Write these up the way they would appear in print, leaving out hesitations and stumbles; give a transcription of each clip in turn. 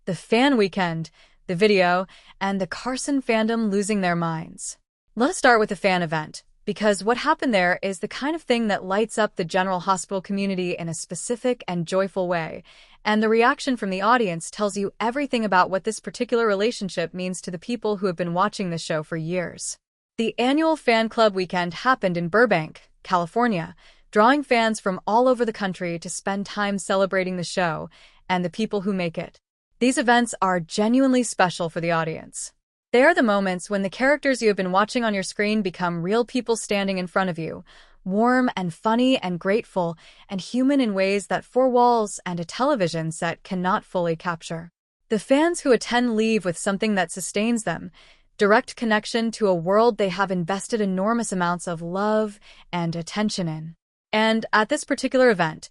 the fan weekend, the video, and the Carson fandom losing their minds. Let us start with the fan event, because what happened there is the kind of thing that lights up the General Hospital community in a specific and joyful way, and the reaction from the audience tells you everything about what this particular relationship means to the people who have been watching the show for years. The annual fan club weekend happened in Burbank, California, drawing fans from all over the country to spend time celebrating the show and the people who make it. These events are genuinely special for the audience. They are the moments when the characters you have been watching on your screen become real people standing in front of you, warm and funny and grateful and human in ways that four walls and a television set cannot fully capture. The fans who attend leave with something that sustains them, direct connection to a world they have invested enormous amounts of love and attention in. And at this particular event,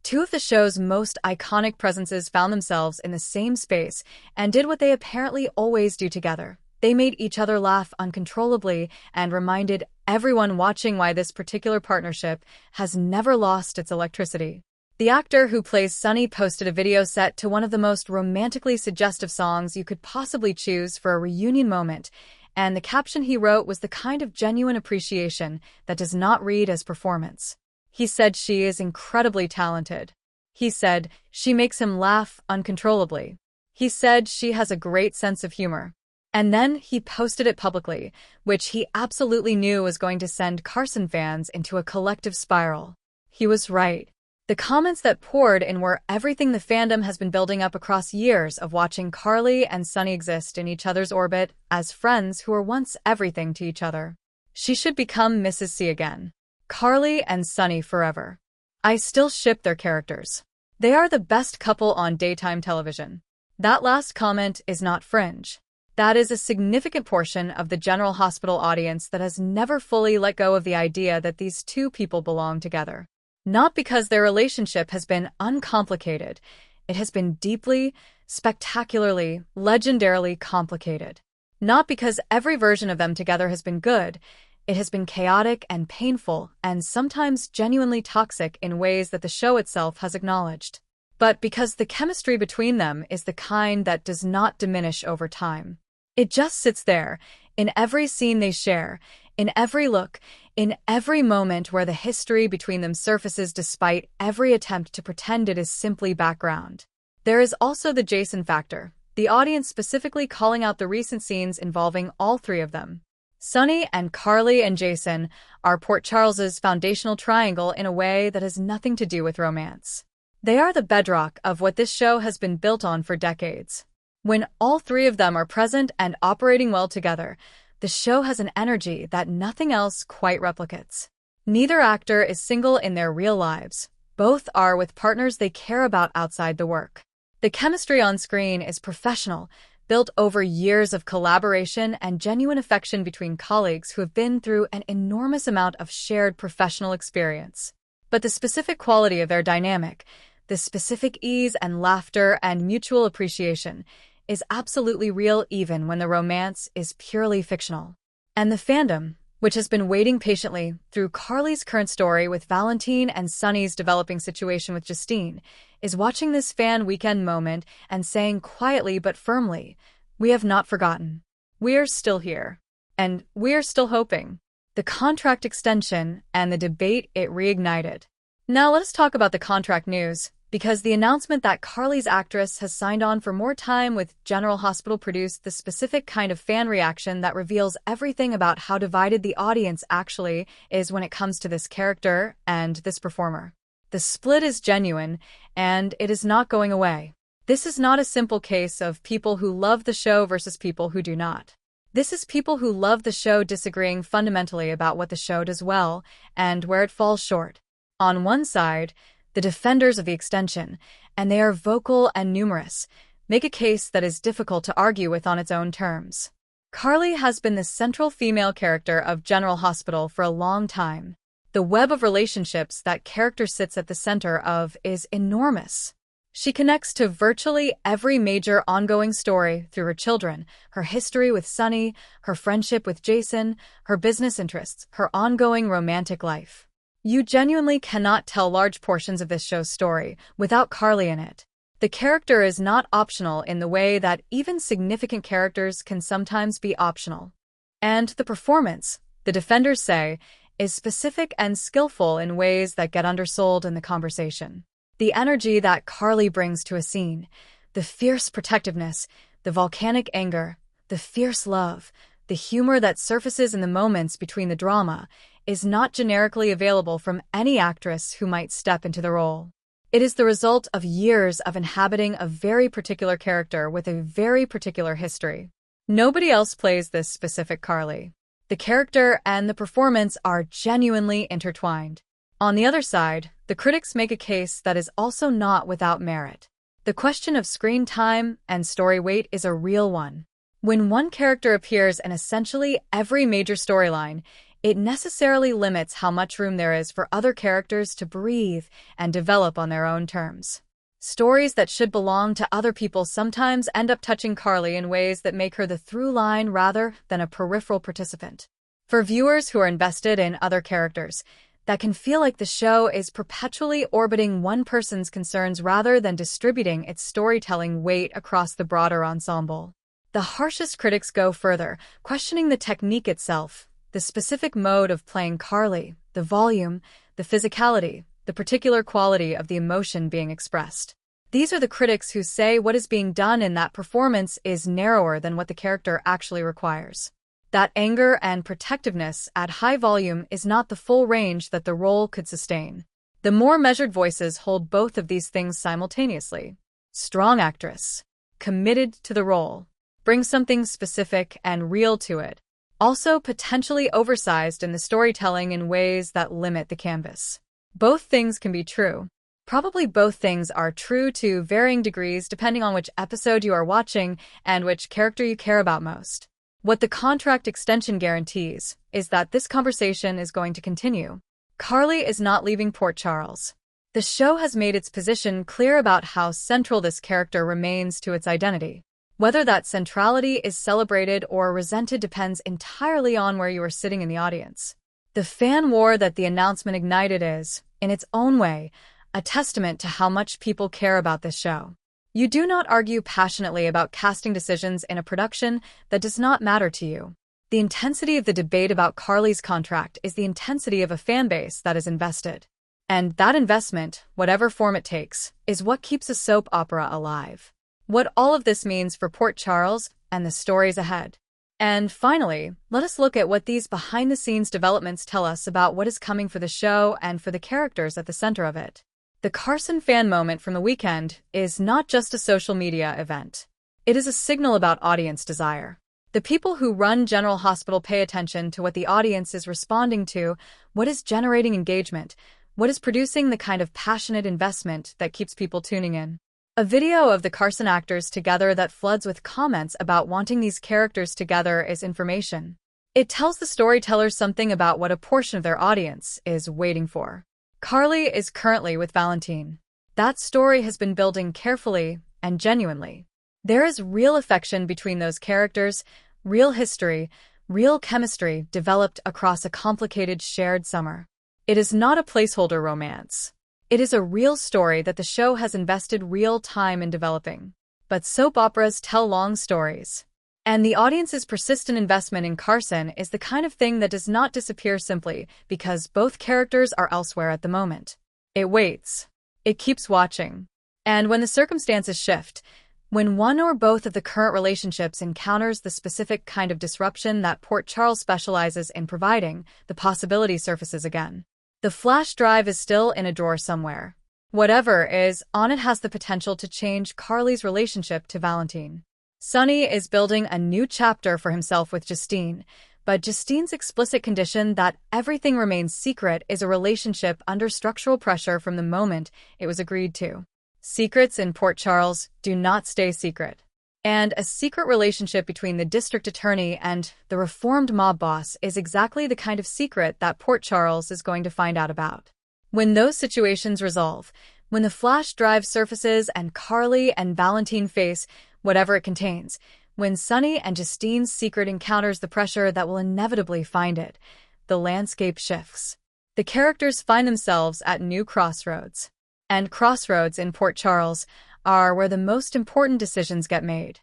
two of the show's most iconic presences found themselves in the same space and did what they apparently always do together. They made each other laugh uncontrollably and reminded everyone watching why this particular partnership has never lost its electricity. The actor who plays Sonny posted a video set to one of the most romantically suggestive songs you could possibly choose for a reunion moment, and the caption he wrote was the kind of genuine appreciation that does not read as performance. He said she is incredibly talented. He said she makes him laugh uncontrollably. He said she has a great sense of humor. And then he posted it publicly, which he absolutely knew was going to send Carson fans into a collective spiral. He was right. The comments that poured in were everything the fandom has been building up across years of watching Carly and Sonny exist in each other's orbit as friends who were once everything to each other. She should become Mrs. C again. Carly and Sonny forever. I still ship their characters. They are the best couple on daytime television. That last comment is not fringe. That is a significant portion of the General Hospital audience that has never fully let go of the idea that these two people belong together. Not because their relationship has been uncomplicated. It has been deeply, spectacularly, legendarily complicated. Not because every version of them together has been good. It has been chaotic and painful and sometimes genuinely toxic in ways that the show itself has acknowledged. But because the chemistry between them is the kind that does not diminish over time. It just sits there, in every scene they share, in every look, in every moment where the history between them surfaces despite every attempt to pretend it is simply background. There is also the Jason factor, the audience specifically calling out the recent scenes involving all three of them. Sonny and Carly and Jason are Port Charles's foundational triangle in a way that has nothing to do with romance. They are the bedrock of what this show has been built on for decades. When all three of them are present and operating well together, the show has an energy that nothing else quite replicates. Neither actor is single in their real lives. Both are with partners they care about outside the work. The chemistry on screen is professional, built over years of collaboration and genuine affection between colleagues who have been through an enormous amount of shared professional experience. But the specific quality of their dynamic, the specific ease and laughter and mutual appreciation, is absolutely real even when the romance is purely fictional. And the fandom, which has been waiting patiently through Carly's current story with Valentin and Sonny's developing situation with Justine, is watching this fan weekend moment and saying quietly but firmly, "We have not forgotten. We are still here. And we are still hoping." The contract extension and the debate it reignited. Now let us talk about the contract news, because the announcement that Carly's actress has signed on for more time with General Hospital produced the specific kind of fan reaction that reveals everything about how divided the audience actually is when it comes to this character and this performer. The split is genuine, and it is not going away. This is not a simple case of people who love the show versus people who do not. This is people who love the show disagreeing fundamentally about what the show does well and where it falls short. On one side, the defenders of the extension, and they are vocal and numerous, make a case that is difficult to argue with on its own terms. Carly has been the central female character of General Hospital for a long time. The web of relationships that character sits at the center of is enormous. She connects to virtually every major ongoing story through her children, her history with Sonny, her friendship with Jason, her business interests, her ongoing romantic life. You genuinely cannot tell large portions of this show's story without Carly in it. The character is not optional in the way that even significant characters can sometimes be optional. And the performance, the defenders say, is specific and skillful in ways that get undersold in the conversation. The energy that Carly brings to a scene, the fierce protectiveness, the volcanic anger, the fierce love, the humor that surfaces in the moments between the drama, is not generically available from any actress who might step into the role. It is the result of years of inhabiting a very particular character with a very particular history. Nobody else plays this specific Carly. The character and the performance are genuinely intertwined. On the other side, the critics make a case that is also not without merit. The question of screen time and story weight is a real one. When one character appears in essentially every major storyline, it necessarily limits how much room there is for other characters to breathe and develop on their own terms. Stories that should belong to other people sometimes end up touching Carly in ways that make her the through line rather than a peripheral participant. For viewers who are invested in other characters, that can feel like the show is perpetually orbiting one person's concerns rather than distributing its storytelling weight across the broader ensemble. The harshest critics go further, questioning the technique itself, the specific mode of playing Carly, the volume, the physicality, the particular quality of the emotion being expressed. These are the critics who say what is being done in that performance is narrower than what the character actually requires. That anger and protectiveness at high volume is not the full range that the role could sustain. The more measured voices hold both of these things simultaneously. Strong actress, committed to the role, bring something specific and real to it. Also potentially oversized in the storytelling in ways that limit the canvas. Both things can be true. Probably both things are true to varying degrees depending on which episode you are watching and which character you care about most. What the contract extension guarantees is that this conversation is going to continue. Carly is not leaving Port Charles. The show has made its position clear about how central this character remains to its identity. Whether that centrality is celebrated or resented depends entirely on where you are sitting in the audience. The fan war that the announcement ignited is, in its own way, a testament to how much people care about this show. You do not argue passionately about casting decisions in a production that does not matter to you. The intensity of the debate about Carly's contract is the intensity of a fan base that is invested. And that investment, whatever form it takes, is what keeps a soap opera alive. What all of this means for Port Charles and the stories ahead. And finally, let us look at what these behind-the-scenes developments tell us about what is coming for the show and for the characters at the center of it. The Carson fan moment from the weekend is not just a social media event. It is a signal about audience desire. The people who run General Hospital pay attention to what the audience is responding to, what is generating engagement, what is producing the kind of passionate investment that keeps people tuning in. A video of the Carson actors together that floods with comments about wanting these characters together is information. It tells the storytellers something about what a portion of their audience is waiting for. Carly is currently with Valentin. That story has been building carefully and genuinely. There is real affection between those characters, real history, real chemistry developed across a complicated shared summer. It is not a placeholder romance. It is a real story that the show has invested real time in developing. But soap operas tell long stories. And the audience's persistent investment in Carson is the kind of thing that does not disappear simply because both characters are elsewhere at the moment. It waits. It keeps watching. And when the circumstances shift, when one or both of the current relationships encounters the specific kind of disruption that Port Charles specializes in providing, the possibility surfaces again. The flash drive is still in a drawer somewhere. Whatever is on it has the potential to change Carly's relationship to Valentin. Sonny is building a new chapter for himself with Justine, but Justine's explicit condition that everything remains secret is a relationship under structural pressure from the moment it was agreed to. Secrets in Port Charles do not stay secret. And a secret relationship between the district attorney and the reformed mob boss is exactly the kind of secret that Port Charles is going to find out about. When those situations resolve, when the flash drive surfaces and Carly and Valentin face whatever it contains, when Sonny and Justine's secret encounters the pressure that will inevitably find it, the landscape shifts. The characters find themselves at new crossroads. And crossroads in Port Charles are where the most important decisions get made.